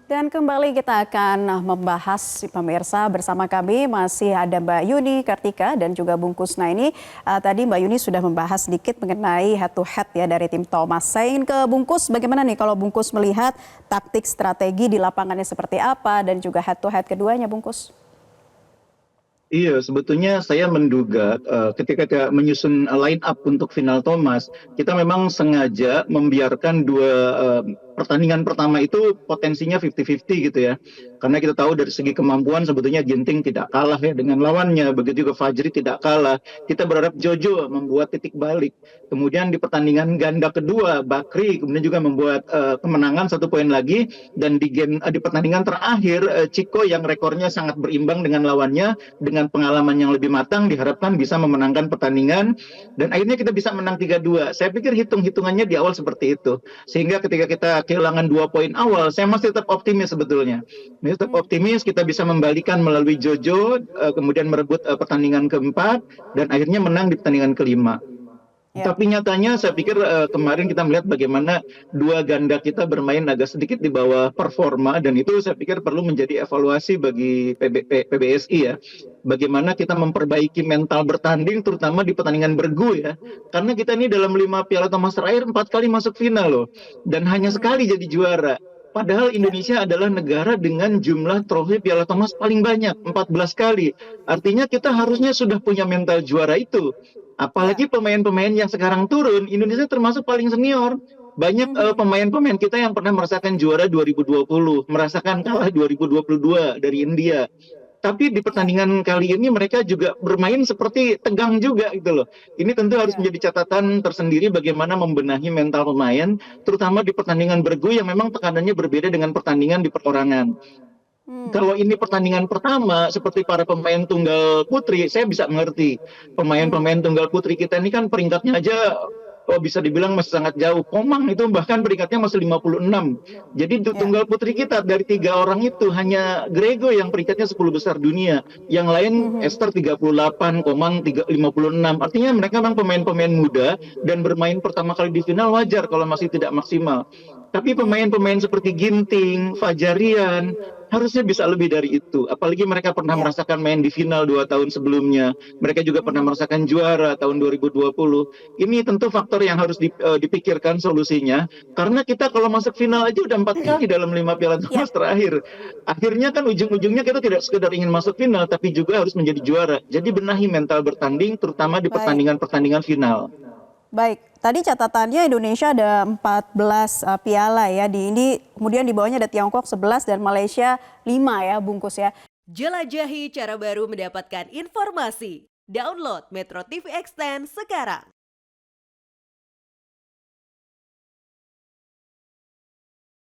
Dan kembali kita akan membahas pemirsa bersama kami masih ada Mbak Yuni Kartika dan juga Bung Kusna ini. Tadi Mbak Yuni sudah membahas sedikit mengenai head to head ya dari tim Thomas. Saya ingin ke Bung Kus, bagaimana nih kalau Bung Kus melihat taktik strategi di lapangannya seperti apa dan juga head to head keduanya Bung Kus? Iya, sebetulnya saya menduga ketika kita menyusun line up untuk final Thomas, kita memang sengaja membiarkan dua pertandingan pertama itu potensinya 50-50 gitu ya. Karena kita tahu dari segi kemampuan sebetulnya Ginting tidak kalah ya dengan lawannya, begitu juga Fajri tidak kalah. Kita berharap Jojo membuat titik balik. Kemudian di pertandingan ganda kedua, Bakri kemudian juga membuat kemenangan 1 poin lagi, dan di pertandingan terakhir Chico yang rekornya sangat berimbang dengan lawannya dengan pengalaman yang lebih matang diharapkan bisa memenangkan pertandingan dan akhirnya kita bisa menang 3-2. Saya pikir hitung-hitungannya di awal seperti itu. Sehingga ketika kita kehilangan 2 poin awal, saya masih tetap optimis sebetulnya. Tetap optimis kita bisa membalikan melalui Jojo, kemudian merebut pertandingan keempat dan akhirnya menang di pertandingan kelima. Ya. Tapi nyatanya saya pikir kemarin kita melihat bagaimana dua ganda kita bermain agak sedikit di bawah performa dan itu saya pikir perlu menjadi evaluasi bagi PBSI ya. Bagaimana kita memperbaiki mental bertanding terutama di pertandingan bergu ya. Karena kita ini dalam 5 Piala Thomas terakhir 4 kali masuk final loh dan hanya sekali jadi juara. Padahal Indonesia adalah negara dengan jumlah trofi Piala Thomas paling banyak, 14 kali. Artinya kita harusnya sudah punya mental juara itu. Apalagi pemain-pemain yang sekarang turun, Indonesia termasuk paling senior. Banyak pemain-pemain kita yang pernah merasakan juara 2020, merasakan kalah 2022 dari India. Tapi di pertandingan kali ini mereka juga bermain seperti tegang juga gitu loh. Ini tentu harus menjadi catatan tersendiri bagaimana membenahi mental pemain, terutama di pertandingan bergu yang memang tekanannya berbeda dengan pertandingan di perorangan. Kalau ini pertandingan pertama seperti para pemain tunggal putri, saya bisa mengerti. Pemain-pemain tunggal putri kita ini kan peringkatnya aja bisa dibilang masih sangat jauh. Komang itu bahkan peringkatnya masih 56. Jadi tunggal putri kita dari 3 orang itu hanya Grego yang peringkatnya 10 besar dunia. Yang lain Esther 38, Komang 56. Artinya mereka memang pemain-pemain muda dan bermain pertama kali di final wajar kalau masih tidak maksimal. Tapi pemain-pemain seperti Ginting, Fajarian, harusnya bisa lebih dari itu. Apalagi mereka pernah merasakan main di final 2 tahun sebelumnya. Mereka juga pernah merasakan juara tahun 2020. Ini tentu faktor yang harus dipikirkan solusinya. Karena kita kalau masuk final aja udah 4 kali dalam 5 Piala Thomas terakhir. Akhirnya kan ujung-ujungnya kita tidak sekedar ingin masuk final, tapi juga harus menjadi juara. Jadi benahi mental bertanding, terutama di pertandingan-pertandingan final. Baik, tadi catatannya Indonesia ada 14 piala ya. Kemudian di bawahnya ada Tiongkok 11 dan Malaysia 5 ya, bungkus ya. Jelajahi cara baru mendapatkan informasi. Download Metro TV Extend sekarang.